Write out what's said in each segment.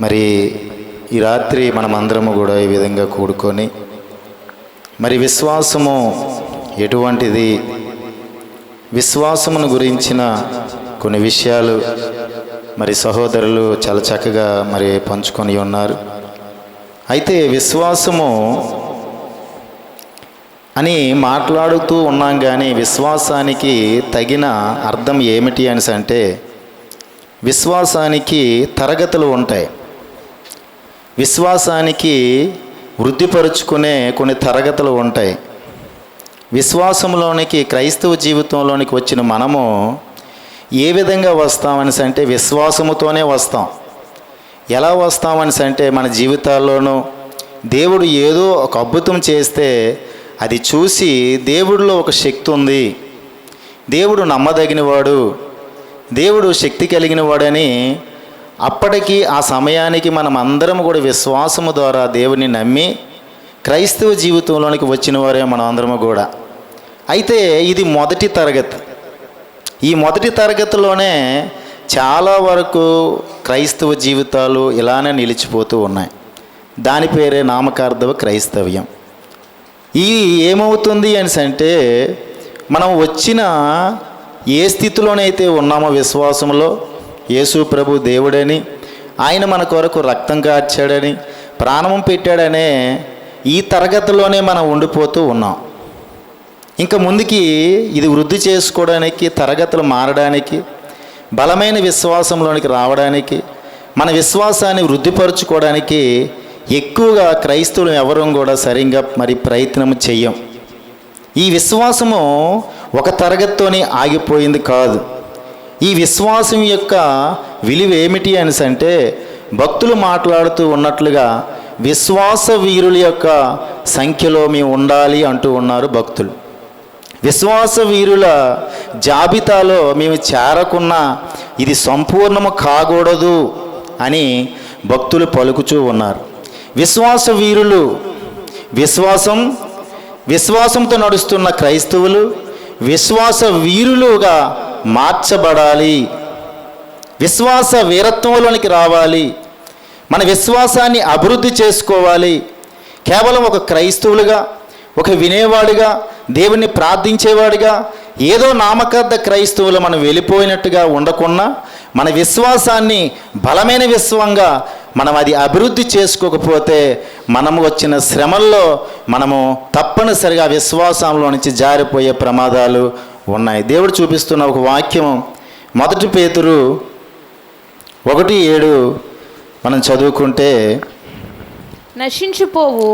మరి ఈ రాత్రి మనమందరము కూడా ఈ విధంగా కూడుకొని మరి విశ్వాసము ఎటువంటిది, విశ్వాసమును గురించిన కొన్ని విషయాలు మరి సహోదరులు చాలా చక్కగా మరి పంచుకొని ఉన్నారు. అయితే విశ్వాసము అని మాట్లాడుతూ ఉన్నాం, కానీ విశ్వాసానికి తగిన అర్థం ఏమిటి అని అంటే విశ్వాసానికి తరగతులు ఉంటాయి. విశ్వాసానికి వృద్ధిపరుచుకునే కొన్ని తరగతులు ఉంటాయి. విశ్వాసంలోనికి, క్రైస్తవ జీవితంలోనికి వచ్చిన మనము ఏ విధంగా వస్తామని అంటే విశ్వాసముతోనే వస్తాం. ఎలా వస్తామని అంటే మన జీవితాల్లోనూ దేవుడు ఏదో ఒక అద్భుతం చేస్తే అది చూసి దేవుడిలో ఒక శక్తి ఉంది, దేవుడు నమ్మదగినవాడు, దేవుడు శక్తి కలిగిన వాడని అప్పటికి ఆ సమయానికి మనం అందరం కూడా విశ్వాసము ద్వారా దేవుని నమ్మి క్రైస్తవ జీవితంలోనికి వచ్చిన వారే మనం అందరము కూడా. అయితే ఇది మొదటి తరగతి. ఈ మొదటి తరగతిలోనే చాలా వరకు క్రైస్తవ జీవితాలు ఇలానే నిలిచిపోతూ ఉన్నాయి. దాని పేరే నామకార్థవ క్రైస్తవ్యం. ఈ ఏమవుతుంది అని అంటే మనం వచ్చిన ఏ స్థితిలోనైతే ఉన్నామో విశ్వాసంలో, యేసు ప్రభు దేవుడని, ఆయన మన కొరకు రక్తం కార్చాడని, ప్రాణం పెట్టాడనే ఈ తరగతిలోనే మనం ఉండిపోతూ ఉన్నాం. ఇంకా ముందుకి ఇది వృద్ధి చేసుకోవడానికి, తరగతులు మారడానికి, బలమైన విశ్వాసంలోనికి రావడానికి, మన విశ్వాసాన్ని వృద్ధిపరచుకోవడానికి ఎక్కువగా క్రైస్తవులు ఎవరూ కూడా సరిగ్గా మరి ప్రయత్నం చెయ్యం. ఈ విశ్వాసము ఒక తరగతితోనే ఆగిపోయింది కాదు. ఈ విశ్వాసం యొక్క విలువ ఏమిటి అని అంటే భక్తులు మాట్లాడుతూ ఉన్నట్లుగా విశ్వాస వీరుల యొక్క సంఖ్యలో మేము ఉండాలి అంటూ ఉన్నారు భక్తులు. విశ్వాస వీరుల జాబితాలో మేము చేరకున్నా ఇది సంపూర్ణము కాకూడదు అని భక్తులు పలుకుతూ ఉన్నారు. విశ్వాస వీరులు, విశ్వాసంతో నడుస్తున్న క్రైస్తవులు విశ్వాస వీరులుగా మార్చబడాలి, విశ్వాస వీరత్వంలోనికి రావాలి, మన విశ్వాసాన్ని అభివృద్ధి చేసుకోవాలి. కేవలం ఒక క్రైస్తవులుగా, ఒక వినేవాడిగా, దేవుణ్ణి ప్రార్థించేవాడిగా, ఏదో నామకార్థ క్రైస్తవులు మనం వెళ్ళిపోయినట్టుగా ఉండకుండా మన విశ్వాసాన్ని బలమైన విశ్వంగా మనం అది అభివృద్ధి చేసుకోకపోతే మనము వచ్చిన శ్రమల్లో మనము తప్పనిసరిగా విశ్వాసంలో నుంచి జారిపోయే ప్రమాదాలు ఉన్నాయి. దేవుడు చూపిస్తున్న ఒక వాక్యం 1 పేతురు 1:7 మనం చదువుకుంటే, నశించిపోవు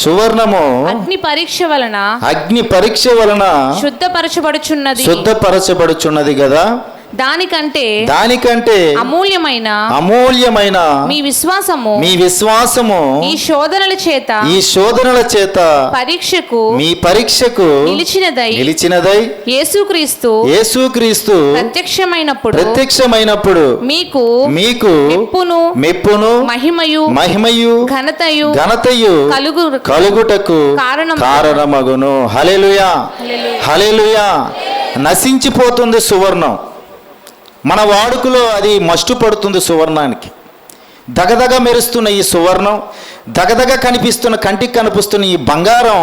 సువర్ణము అగ్ని పరీక్ష వలన శుద్ధపరచబడుచున్నది కదా, దానికంటే అమూల్యమైన మీ విశ్వాసము ఈ శోధనల చేత పరీక్షకు నిలిచినదై యేసుక్రీస్తు ప్రత్యక్షమైనప్పుడు మీకు మెప్పును మహిమయు ఘనతయు కలుగుటకు కారణమగును. హల్లెలూయా, హల్లెలూయా. నశించిపోతుంది సువర్ణం. మన వాడుకలో అది మస్టు పడుతుంది సువర్ణానికి. దగదగ మెరుస్తున్న ఈ సువర్ణం, దగదగ కనిపిస్తున్న, కంటికి కనిపిస్తున్న ఈ బంగారం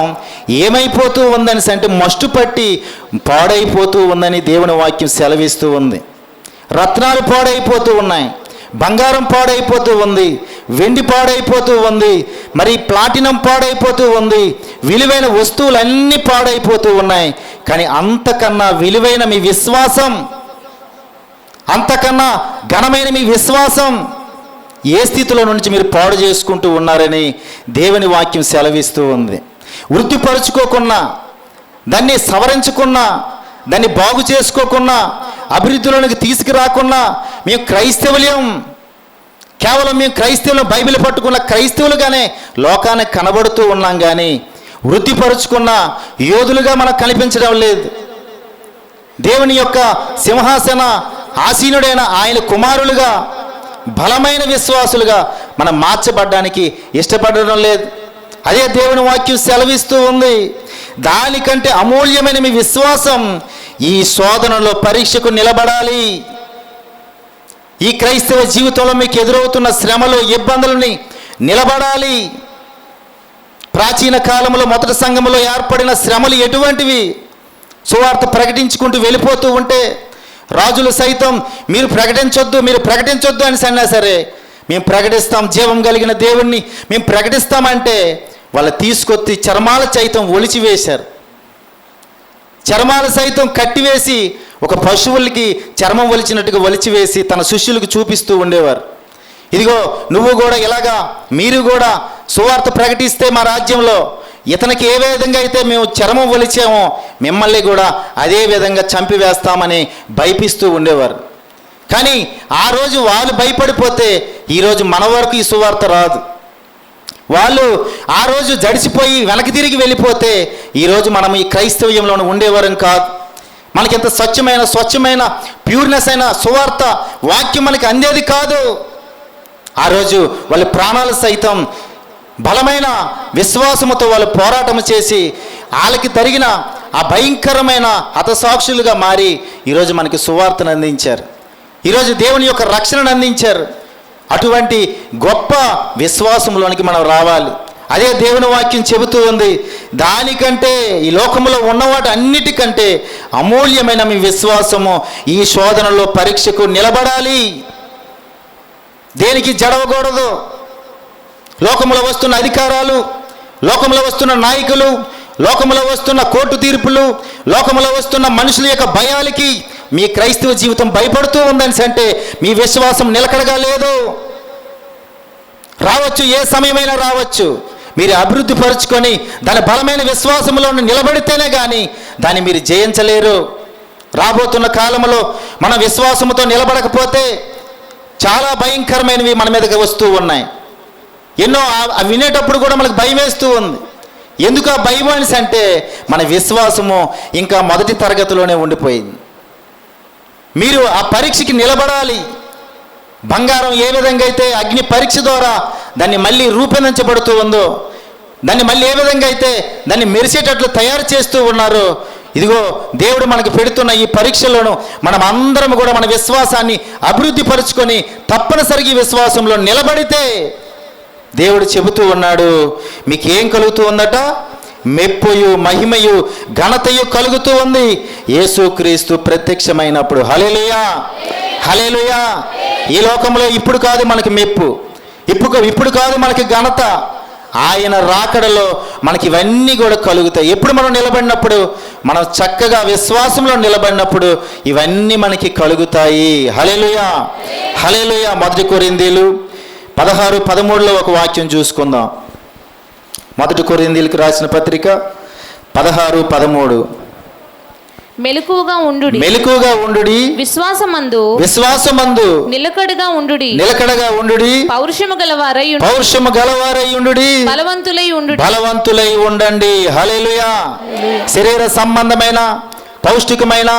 ఏమైపోతూ ఉందని అంటే మస్టు పట్టి పాడైపోతూ ఉందని దేవుని వాక్యం సెలవిస్తూ ఉంది. రత్నాలు పాడైపోతూ ఉన్నాయి, బంగారం పాడైపోతూ ఉంది, వెండి పాడైపోతూ ఉంది, మరి ప్లాటినం పాడైపోతూ ఉంది, విలువైన వస్తువులన్నీ పాడైపోతూ ఉన్నాయి. కానీ అంతకన్నా విలువైన మీ విశ్వాసం, అంతకన్నా ఘనమైన మీ విశ్వాసం ఏ స్థితిలో నుంచి మీరు పాడు చేసుకుంటూ ఉన్నారని దేవుని వాక్యం సెలవిస్తూ ఉంది. వృద్ధిపరుచుకోకున్నా, దాన్ని సవరించుకున్నా, దాన్ని బాగు చేసుకోకున్నా, అభివృద్ధిలోనికి తీసుకురాకున్నా మేము క్రైస్తవులం, కేవలం మేము క్రైస్తవులు, బైబిల్ పట్టుకున్న క్రైస్తవులుగానే లోకానికి కనబడుతూ ఉన్నాం. కానీ వృద్ధిపరుచుకున్న యోధులుగా మనకు కనిపించడం లేదు. దేవుని యొక్క సింహాసన ఆసీనుడైన ఆయన కుమారులుగా, బలమైన విశ్వాసులుగా మనం మార్చబడ్డానికి ఇష్టపడడం లేదు. అదే దేవుని వాక్యం సెలవిస్తూ ఉంది. దానికంటే అమూల్యమైన మీ విశ్వాసం ఈ శోధనలో పరీక్షకు నిలబడాలి. ఈ క్రైస్తవ జీవితంలో మీకు ఎదురవుతున్న శ్రమలు, ఇబ్బందులని నిలబడాలి. ప్రాచీన కాలంలో మొదటి సంఘంలో ఏర్పడిన శ్రమలు ఎటువంటివి? సువార్త ప్రకటించుకుంటూ వెళ్ళిపోతూ ఉంటే రాజులు సైతం మీరు ప్రకటించొద్దు అని అన్నా సరే మేము ప్రకటిస్తాం, జీవం కలిగిన దేవుణ్ణి మేము ప్రకటిస్తామంటే వాళ్ళు తీసుకొచ్చి చర్మాల సైతం ఒలిచివేశారు. చర్మాలు సైతం కట్టివేసి ఒక పశువులకి చర్మం ఒలిచినట్టుగా ఒలిచివేసి తన శిష్యులకు చూపిస్తూ ఉండేవారు. ఇదిగో నువ్వు కూడా ఇలాగా, మీరు కూడా సువార్త ప్రకటిస్తే మా రాజ్యంలో ఇతనికి ఏ విధంగా అయితే మేము చర్మం ఒలిచామో మిమ్మల్ని కూడా అదే విధంగా చంపివేస్తామని భయపిస్తూ ఉండేవారు. కానీ ఆ రోజు వాళ్ళు భయపడిపోతే ఈరోజు మన వరకు ఈ సువార్త రాదు. వాళ్ళు ఆ రోజు జడిసిపోయి వెనక్కి తిరిగి వెళ్ళిపోతే ఈరోజు మనం ఈ క్రైస్తవ్యంలో ఉండేవారం కాదు. మనకింత స్వచ్ఛమైన ప్యూర్నెస్ అయిన సువార్త వాక్యం మనకి అందేది కాదు. ఆ రోజు వాళ్ళ ప్రాణాలు సైతం బలమైన విశ్వాసముతో వాళ్ళు పోరాటం చేసి వాళ్ళకి జరిగిన ఆ భయంకరమైన హతసాక్షులుగా మారి ఈరోజు మనకి సువార్తను అందించారు. ఈరోజు దేవుని యొక్క రక్షణను అందించారు. అటువంటి గొప్ప విశ్వాసంలోనికి మనం రావాలి. అదే దేవుని వాక్యం చెబుతూ ఉంది, దానికంటే ఈ లోకంలో ఉన్నవాటి అన్నిటికంటే అమూల్యమైన మీ విశ్వాసము ఈ శోధనలో పరీక్షకు నిలబడాలి. దేనికి జడవకూడదు. లోకంలో వస్తున్న అధికారాలు, లోకంలో వస్తున్న నాయకులు, లోకంలో వస్తున్న కోర్టు తీర్పులు, లోకంలో వస్తున్న మనుషుల యొక్క భయాలకి మీ క్రైస్తవ జీవితం భయపడుతూ ఉందని అంటే మీ విశ్వాసం నిలకడగా లేదు. రావచ్చు, ఏ సమయమైనా రావచ్చు. మీరు అభివృద్ధి పరుచుకొని దాని బలమైన విశ్వాసంలో నిలబడితేనే కానీ దాన్ని మీరు జయించలేరు. రాబోతున్న కాలంలో మన విశ్వాసంతో నిలబడకపోతే చాలా భయంకరమైనవి మన మీదకి వస్తూ ఉన్నాయి. ఎన్నో వినేటప్పుడు కూడా మనకు భయం వేస్తూ ఉంది. ఎందుకు ఆ భయం అనేసి అంటే మన విశ్వాసము ఇంకా మొదటి తరగతిలోనే ఉండిపోయింది. మీరు ఆ పరీక్షకి నిలబడాలి. బంగారం ఏ విధంగా అయితే అగ్ని పరీక్ష ద్వారా దాన్ని మళ్ళీ రూపొందించబడుతూ ఉందో, దాన్ని మళ్ళీ ఏ విధంగా అయితే దాన్ని మెరిసేటట్లు తయారు చేస్తూ ఉన్నారో, ఇదిగో దేవుడు మనకు పెడుతున్న ఈ పరీక్షలోను మనం అందరం కూడా మన విశ్వాసాన్ని అభివృద్ధి పరుచుకొని తప్పనిసరిగా విశ్వాసంలో నిలబడితే దేవుడు చెబుతూ ఉన్నాడు, మీకేం కలుగుతూ ఉందట? మెప్పుయు మహిమయు ఘనతయు కలుగుతూ ఉంది యేసుక్రీస్తు ప్రత్యక్షమైనప్పుడు. హల్లెలూయా, హల్లెలూయా. ఈ లోకంలో ఇప్పుడు కాదు మనకి మెప్పు, ఇప్పుడు కాదు మనకి ఘనత. ఆయన రాకడలో మనకి ఇవన్నీ కూడా కలుగుతాయి. ఎప్పుడు మనం నిలబడినప్పుడు, మనం చక్కగా విశ్వాసంలో నిలబడినప్పుడు ఇవన్నీ మనకి కలుగుతాయి. హల్లెలూయా, హల్లెలూయా. 1 కొరింథీలు 16:13 ఒక వాక్యం చూసుకుందాం. 1 కొరింథీయులకు రాసిన పత్రిక 16:13. మెలకువగా ఉండుడి, విశ్వాసమందు నిలకడగా ఉండుడి, పౌరుషము గలవారై ఉండుడి, బలవంతులై ఉండండి. హల్లెలూయా. శరీర సంబంధమైన పౌష్టికమైన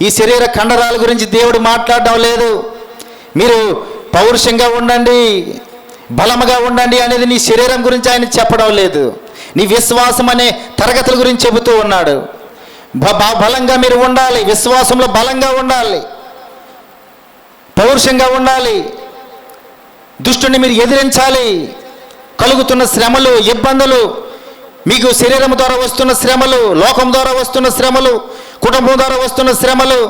ఈ శరీర కండరాల గురించి దేవుడు మాట్లాడడం లేదు. మీరు పౌరుషంగా ఉండండి, బలముగా ఉండండి అనేది నీ శరీరం గురించి ఆయన చెప్పడం లేదు. నీ విశ్వాసం అనే తరగతుల గురించి చెబుతూ ఉన్నాడు. బలంగా మీరు ఉండాలి, విశ్వాసంలో బలంగా ఉండాలి, పౌరుషంగా ఉండాలి. దుష్టుని మీరు ఎదిరించాలి. కలుగుతున్న శ్రమలు, ఇబ్బందులు, మీకు శరీరం ద్వారా వస్తున్న శ్రమలు, లోకం ద్వారా వస్తున్న శ్రమలు, కుటుంబం ద్వారా వస్తున్న శ్రమలు,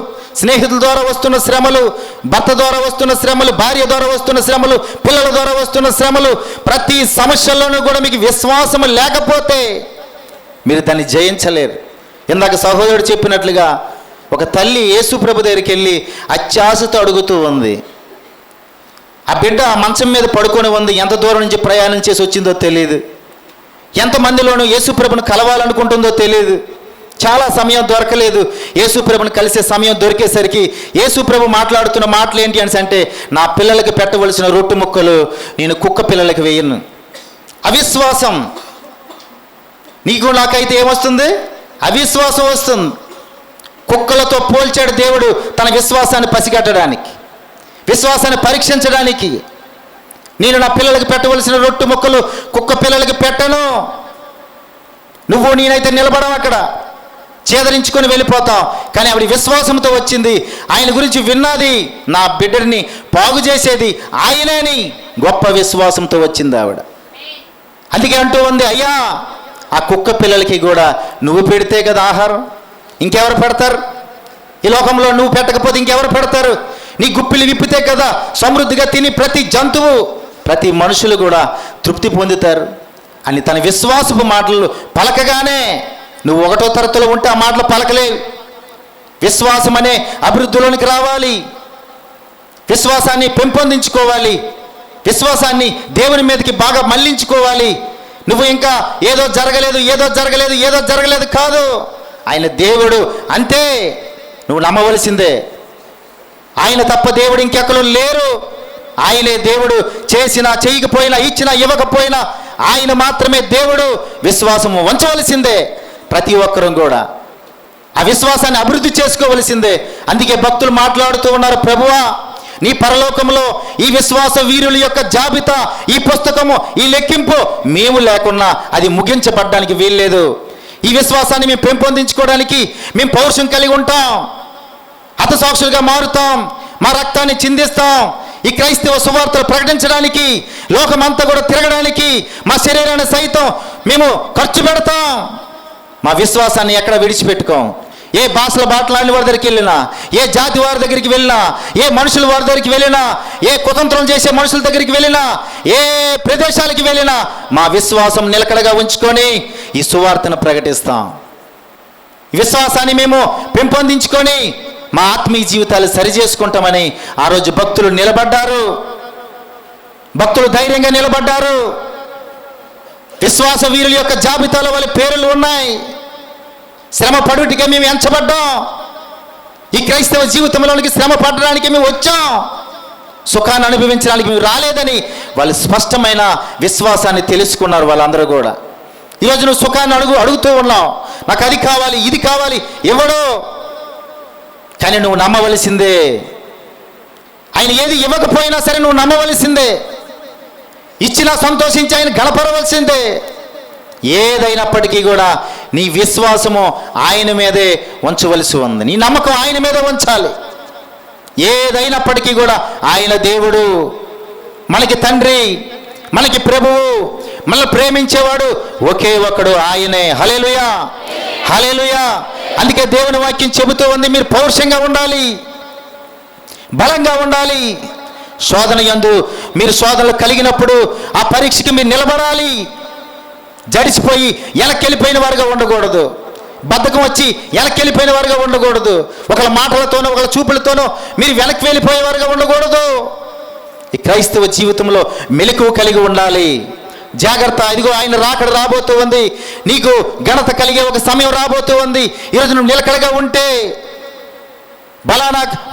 స్నేహితుల ద్వారా వస్తున్న శ్రమలు, భర్త ద్వారా వస్తున్న శ్రమలు, భార్య ద్వారా వస్తున్న శ్రమలు, పిల్లల ద్వారా వస్తున్న శ్రమలు, ప్రతి సమస్యల్లోనూ కూడా మీకు విశ్వాసం లేకపోతే మీరు దాన్ని జయించలేరు. ఇందాక సహోదరుడు చెప్పినట్లుగా ఒక తల్లి యేసు ప్రభు దగ్గరికి వెళ్ళి అత్యాశతో అడుగుతూ ఉంది. ఆ బిడ్డ ఆ మంచం మీద పడుకొని ఉంది. ఎంత దూరం నుంచి ప్రయాణం చేసి వచ్చిందో తెలియదు. ఎంతమందిలోనూ యేసు ప్రభుని కలవాలనుకుంటుందో తెలియదు. చాలా సమయం దొరకలేదు. యేసు ప్రభుని కలిసే సమయం దొరికేసరికి యేసు ప్రభు మాట్లాడుతున్న మాటలు ఏంటి అని అంటే, నా పిల్లలకి పెట్టవలసిన రొట్టె ముక్కలు నేను కుక్క పిల్లలకి వేయను. అవిశ్వాసం. నీకు నాకైతే ఏమొస్తుంది? అవిశ్వాసం వస్తుంది. కుక్కలతో పోల్చాడు దేవుడు తన విశ్వాసాన్ని పసిగట్టడానికి, విశ్వాసాన్ని పరీక్షించడానికి. నేను నా పిల్లలకి పెట్టవలసిన రొట్టె ముక్కలు కుక్క పిల్లలకి పెట్టను. నువ్వు నేనైతే నిలబడం అక్కడ. చేదరించుకొని వెళ్ళిపోతాం. కానీ ఆవిడ విశ్వాసంతో వచ్చింది. ఆయన గురించి విన్నది, నా బిడ్డని బాగు చేసేది ఆయనేని గొప్ప విశ్వాసంతో వచ్చింది ఆవిడ. అందుకే అంటూ ఉంది, అయ్యా ఆ కుక్క పిల్లలకి కూడా నువ్వు పెడితే కదా ఆహారం, ఇంకెవరు పెడతారు? ఈ లోకంలో నువ్వు పెట్టకపోతే ఇంకెవరు పెడతారు? నీ గుప్పిలు విప్పితే కదా సమృద్ధిగా తిని ప్రతి జంతువు, ప్రతి మనుషులు కూడా తృప్తి పొందుతారు అని తన విశ్వాసపు మాటలు పలకగానే, నువ్వు 1వ తరగతిలో ఉంటే ఆ మాటలు పలకలేవు. విశ్వాసం అనే అభివృద్ధిలోనికి రావాలి, విశ్వాసాన్ని పెంపొందించుకోవాలి, విశ్వాసాన్ని దేవుని మీదకి బాగా మళ్ళించుకోవాలి. నువ్వు ఇంకా ఏదో జరగలేదు కాదు. ఆయన దేవుడు, అంతే. నువ్వు నమ్మవలసిందే. ఆయన తప్ప దేవుడు ఇంకెక్కడో లేరు. ఆయనే దేవుడు. చేసినా చేయకపోయినా, ఇచ్చినా ఇవ్వకపోయినా ఆయన మాత్రమే దేవుడు. విశ్వాసము ఉంచవలసిందే ప్రతి ఒక్కరూ కూడా. ఆ విశ్వాసాన్ని అభివృద్ధి చేసుకోవలసిందే. అందుకే భక్తులు మాట్లాడుతూ ఉన్నారు, ప్రభువా నీ పరలోకంలో ఈ విశ్వాస వీరుల యొక్క జాబితా, ఈ పుస్తకము, ఈ లెక్కింపు మేము లేకున్నా అది ముగించబడ్డానికి వీల్లేదు. ఈ విశ్వాసాన్ని మేము పెంపొందించుకోవడానికి మేము పౌరుషం కలిగి ఉంటాం, హతసాక్షులుగా మారుతాం, మా రక్తాన్ని చిందిస్తాం. ఈ క్రైస్తవ సువార్తలు ప్రకటించడానికి, లోకమంతా కూడా తిరగడానికి మా శరీరాన్ని సైతం మేము ఖర్చు పెడతాం. మా విశ్వాసాన్ని ఎక్కడ విడిచిపెట్టుకోం. ఏ భాషల బాటలాని వారి దగ్గరికి వెళ్ళినా, ఏ జాతి వారి దగ్గరికి వెళ్ళినా, ఏ మనుషుల వారి దగ్గరికి వెళ్ళినా, ఏ కుతంత్రం చేసే మనుషుల దగ్గరికి వెళ్ళినా, ఏ ప్రదేశాలకి వెళ్ళినా మా విశ్వాసం నిలకడగా ఉంచుకొని ఈ సువార్తను ప్రకటిస్తాం. విశ్వాసాన్ని మేము పెంపొందించుకొని మా ఆత్మీయ జీవితాలు సరిచేసుకుంటామని ఆ రోజు భక్తులు నిలబడ్డారు. భక్తులు ధైర్యంగా నిలబడ్డారు. విశ్వాస వీరుల యొక్క జాబితాలో వాళ్ళ పేర్లు ఉన్నాయి. శ్రమ పడుటిగా మేము ఎంచబడ్డాం. ఈ క్రైస్తవ జీవితంలోనికి శ్రమ పడడానికి మేము వచ్చాం, సుఖాన్ని అనుభవించడానికి మేము రాలేదని వాళ్ళు స్పష్టమైన విశ్వాసాన్ని తెలుసుకున్నారు వాళ్ళందరూ కూడా. ఈరోజు నువ్వు సుఖాన్ని అడుగుతూ ఉన్నావు, నాకు అది కావాలి, ఇది కావాలి, ఇవ్వడు. కానీ నువ్వు నమ్మవలసిందే. ఆయన ఏది ఇవ్వకపోయినా సరే నువ్వు నమ్మవలసిందే. ఇచ్చినా సంతోషించి ఆయన గణపరవలసిందే. ఏదైనప్పటికీ కూడా నీ విశ్వాసము ఆయన మీదే ఉంచవలసి ఉంది. నీ నమ్మకం ఆయన మీద ఉంచాలి. ఏదైనప్పటికీ కూడా ఆయన దేవుడు, మనకి తండ్రి, మనకి ప్రభువు, మనల్ని ప్రేమించేవాడు ఒకే ఒక్కడు ఆయనే. హల్లెలూయా, హల్లెలూయా. అందుకే దేవుని వాక్యం చెబుతూ ఉంది, మీరు పౌరుషంగా ఉండాలి, బలంగా ఉండాలి. శోధన యందు మీరు శోధనలు కలిగినప్పుడు ఆ పరీక్షకి మీరు నిలబడాలి. జడిసిపోయి వెనక్కెళ్ళిపోయిన వారుగా ఉండకూడదు. బద్ధకం వచ్చి వెనక్కెళ్ళిపోయిన వారుగా ఉండకూడదు. ఒకళ్ళ మాటలతోనో ఒకళ్ళ చూపులతోనో మీరు వెనక్కి వెళ్ళిపోయేవారుగా ఉండకూడదు. ఈ క్రైస్తవ జీవితంలో మెలకువ కలిగి ఉండాలి. జాగ్రత్త, ఇదిగో ఆయన రాకడ రాబోతూ ఉంది. నీకు ఘనత కలిగే ఒక సమయం రాబోతూ ఉంది. ఈరోజు నువ్వు నిలకడగా ఉంటే,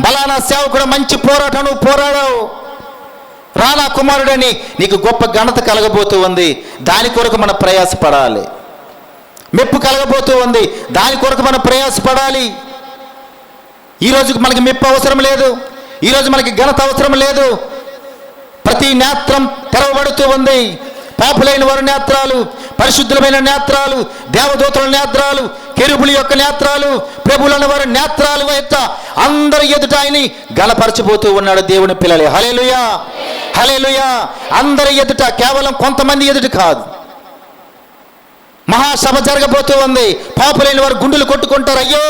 బలానా సేవకుడు మంచి పోరాటం నువ్వు పోరాడావు, రానా కుమారుడని నీకు గొప్ప ఘనత కలగబోతూ ఉంది. దాని కొరకు మనం ప్రయాసపడాలి. మెప్పు కలగబోతూ ఉంది, దాని కొరకు మనం ప్రయాసపడాలి. ఈరోజు మనకి మెప్పు అవసరం లేదు, ఈరోజు మనకి ఘనత అవసరం లేదు. ప్రతి నేత్రం తెరవబడుతూ ఉంది. పాపులైన వారి నేత్రాలు, పరిశుద్ధులమైన నేత్రాలు, దేవదూతల నేత్రాలు, కెరూబుల యొక్క నేత్రాలు, ప్రభువులైన వారి నేత్రాలు ఎత్త అందరి ఎదుట ఆయన్ని గణపరచబోతూ ఉన్నాడు దేవుని పిల్లలే. హల్లెలూయా, హల్లెలూయా. అందరి ఎదుట, కేవలం కొంతమంది ఎదుట కాదు. మహాసభ జరగబోతూ ఉంది. పాపులైన వారు గుండెలు కొట్టుకుంటారు, అయ్యో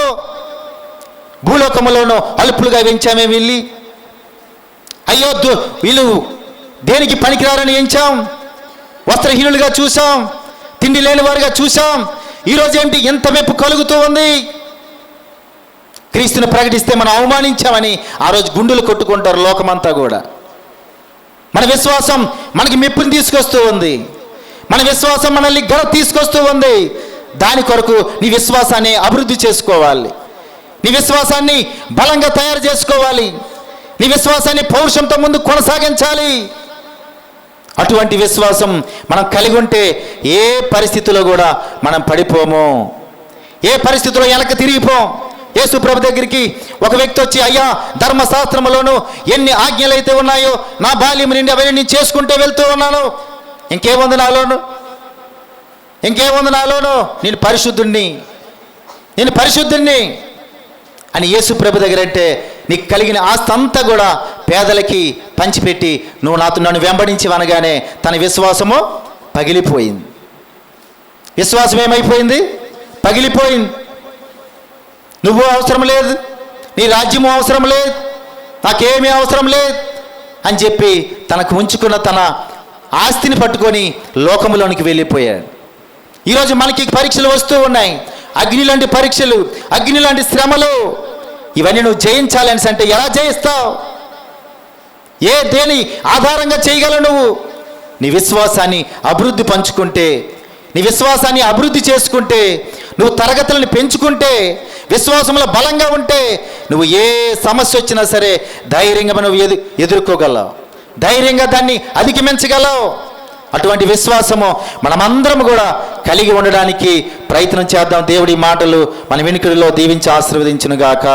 భూలోకములోనూ అల్పులుగా వెంచామే వీళ్ళు, అయ్యో వీళ్ళు దేనికి పనికిరారని ఎంచాం, వస్త్రహీనులుగా చూసాం, తిండి లేని వారుగా చూసాం. ఈరోజు ఏంటి ఎంత మెప్పు కలుగుతూ ఉంది? క్రీస్తుని ప్రకటిస్తే మనం అవమానించామని ఆ రోజు గుండెలు కొట్టుకుంటారు లోకమంతా కూడా. మన విశ్వాసం మనకి మెప్పుని తీసుకొస్తూ ఉంది, మన విశ్వాసం మనల్ని ఘనత తీసుకొస్తూ ఉంది. దాని కొరకు నీ విశ్వాసాన్ని అభివృద్ధి చేసుకోవాలి, నీ విశ్వాసాన్ని బలంగా తయారు చేసుకోవాలి, నీ విశ్వాసాన్ని పౌరుషంతో ముందు కొనసాగించాలి. అటువంటి విశ్వాసం మనం కలిగి ఉంటే ఏ పరిస్థితిలో కూడా మనం పడిపోము, ఏ పరిస్థితిలో వెనక్కి తిరిగిపోం. యేసు ప్రభు దగ్గరికి ఒక వ్యక్తి వచ్చి, అయ్యా ధర్మశాస్త్రములోను ఎన్ని ఆజ్ఞలు అయితే ఉన్నాయో నా బాల్యం నుండి అవన్నీ నేను చేసుకుంటూ వెళ్తూ ఉన్నాను, ఇంకేముంది నాలోను, ఇంకేముంది నాలోను, నేను పరిశుద్ధుణ్ణి, నేను పరిశుద్ధుణ్ణి అని యేసు ప్రభు దగ్గర అంటే నీకు కలిగిన ఆస్తి అంతా కూడా పేదలకి పంచిపెట్టి నువ్వు నన్ను వెంబడించి అనగానే తన విశ్వాసము పగిలిపోయింది. విశ్వాసం ఏమైపోయింది? పగిలిపోయింది. నువ్వు అవసరం లేదు, నీ రాజ్యము అవసరం లేదు, నాకేమీ అవసరం లేదు అని చెప్పి తనకు ఉంచుకున్న తన ఆస్తిని పట్టుకొని లోకములోనికి వెళ్ళిపోయాడు. ఈరోజు మనకి పరీక్షలు వస్తూ ఉన్నాయి, అగ్ని లాంటి పరీక్షలు, అగ్ని లాంటి శ్రమలు. ఇవన్నీ నువ్వు జయించాలని అంటే ఎలా జయిస్తావు? దేని ఆధారంగా చేయగలవు? నువ్వు నీ విశ్వాసాన్ని అభివృద్ధి పంచుకుంటే, నీ విశ్వాసాన్ని అభివృద్ధి చేసుకుంటే, నువ్వు తరగతులను పెంచుకుంటే, విశ్వాసంలో బలంగా ఉంటే నువ్వు ఏ సమస్య వచ్చినా సరే ధైర్యంగా నువ్వు ఎదుర్కోగలవు, ధైర్యంగా దాన్ని అధిగమించగలవు. అటువంటి విశ్వాసము మనమందరం కూడా కలిగి ఉండడానికి ప్రయత్నం చేద్దాం. దేవుడి మాటలు మన వెనుకడిలో దీవించి ఆశీర్వదించునుగాక.